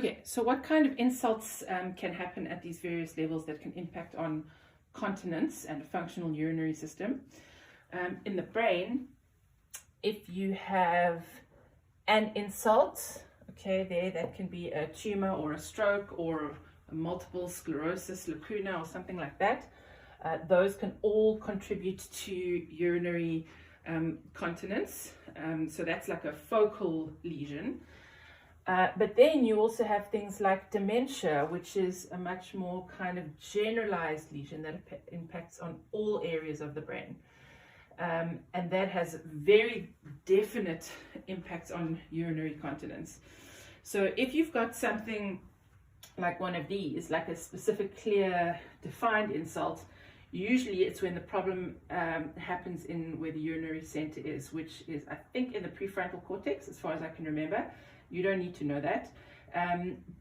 Okay, so what kind of insults can happen at these various levels that can impact on continence and a functional urinary system? In the brain, if you have an insult, okay, that can be a tumor or a stroke or a multiple sclerosis, lacuna or something like that. Those can all contribute to urinary continence. So that's like a focal lesion. But then you also have things like dementia, which is a much more kind of generalized lesion that impacts on all areas of the brain. And that has very definite impacts on urinary continence. So if you've got something like one of these, like a specific, clear, defined insult, usually it's when the problem happens in where the urinary center is, which is, I think, in the prefrontal cortex, as far as I can remember. You don't need to know that.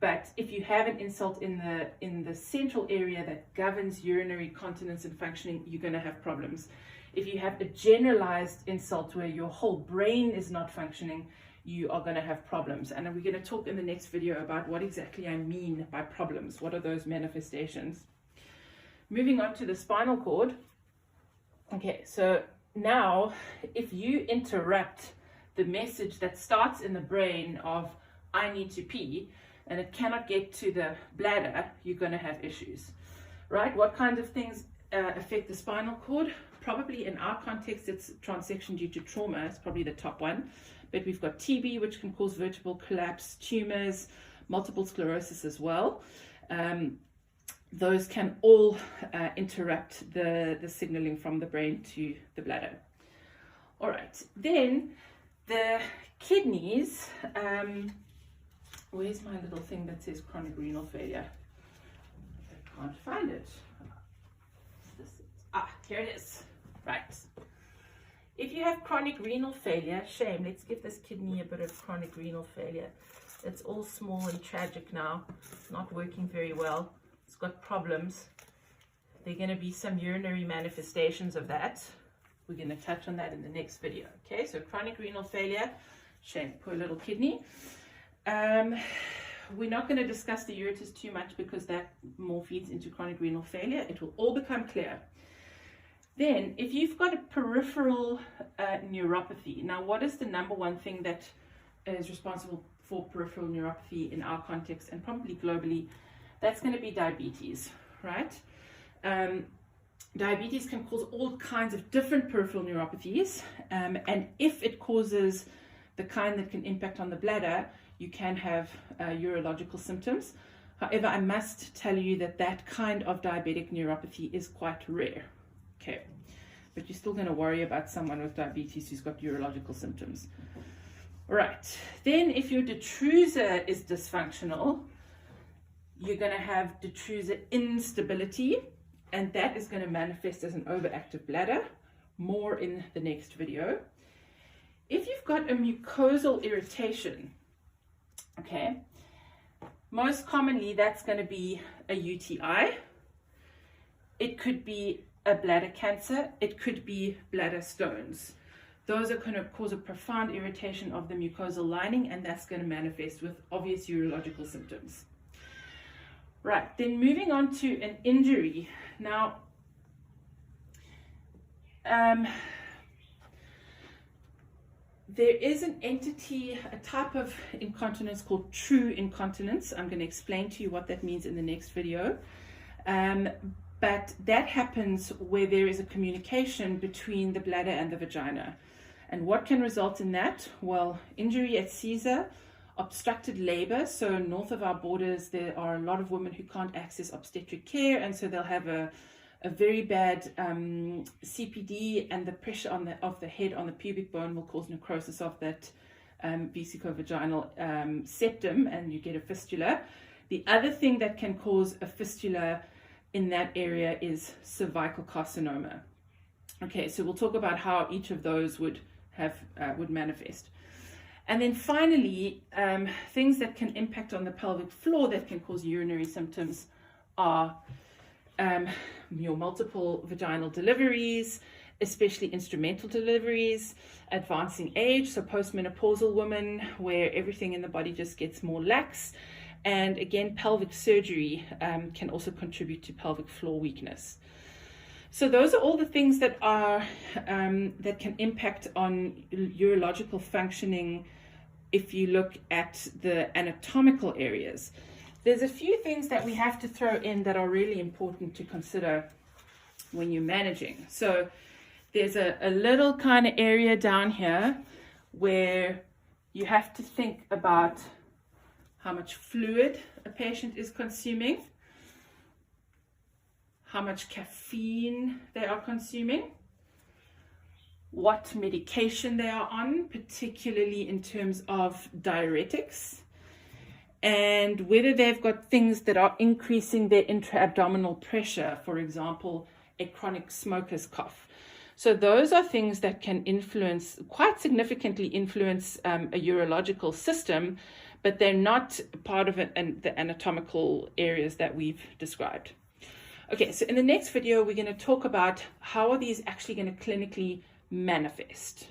But if you have an insult in the central area that governs urinary continence and functioning, you're going to have problems. If you have a generalized insult where your whole brain is not functioning, you are going to have problems. And we're going to talk in the next video about what exactly I mean by problems. What are those manifestations? Moving on to the spinal cord. Okay, so now if you interrupt the message that starts in the brain of I need to pee and it cannot get to the bladder, you're going to have issues, right? What kind of things affect the spinal cord? Probably in our context, it's transection due to trauma. It's probably the top one. But we've got TB, which can cause vertebral collapse, tumors, multiple sclerosis as well. Those can all interrupt the signaling from the brain to the bladder. All right, then the kidneys, where's my little thing that says chronic renal failure? I can't find it. Here it is. Right. If you have chronic renal failure, shame, let's give this kidney a bit of chronic renal failure. It's all small and tragic now. It's not working very well. It's got problems. There are going to be some urinary manifestations of that. We're going to touch on that in the next video. Okay, so chronic renal failure, shame, poor little kidney. We're not going to discuss the ureters too much because that more feeds into chronic renal failure. It will all become clear. Then, if you've got a peripheral neuropathy, now what is the number one thing that is responsible for peripheral neuropathy in our context and probably globally? That's going to be diabetes, right? Diabetes can cause all kinds of different peripheral neuropathies, and if it causes the kind that can impact on the bladder, you can have urological symptoms. However, I must tell you that that kind of diabetic neuropathy is quite rare. Okay, but you're still going to worry about someone with diabetes who's got urological symptoms. All right, then if your detrusor is dysfunctional, you're going to have detrusor instability, and that is going to manifest as an overactive bladder. More in the next video. If you've got a mucosal irritation, okay, most commonly that's going to be a UTI. It could be a bladder cancer. It could be bladder stones. Those are going to cause a profound irritation of the mucosal lining, and that's going to manifest with obvious urological symptoms. Right, then moving on to an injury. Now, there is an entity, a type of incontinence called true incontinence. I'm going to explain to you what that means in the next video. But that happens where there is a communication between the bladder and the vagina. And what can result in that? Well, injury at Caesar, obstructed labor. So north of our borders, there are a lot of women who can't access obstetric care, and so they'll have a very bad CPD, and the pressure of the head on the pubic bone will cause necrosis of that vesicovaginal septum, and you get a fistula. The other thing that can cause a fistula in that area is cervical carcinoma. Okay, so we'll talk about how each of those would manifest. And then finally, things that can impact on the pelvic floor that can cause urinary symptoms are your multiple vaginal deliveries, especially instrumental deliveries, advancing age, so postmenopausal women where everything in the body just gets more lax, And again, pelvic surgery can also contribute to pelvic floor weakness. So those are all the things that are that can impact on urological functioning if you look at the anatomical areas. There's a few things that we have to throw in that are really important to consider when you're managing. So there's a little kind of area down here where you have to think about how much fluid a patient is consuming, how much caffeine they are consuming, what medication they are on, particularly in terms of diuretics, and whether they've got things that are increasing their intra-abdominal pressure, for example, a chronic smoker's cough. So those are things that can influence, quite significantly influence a urological system, but they're not part of the anatomical areas that we've described. Okay, so in the next video, we're going to talk about how are these actually going to clinically manifest.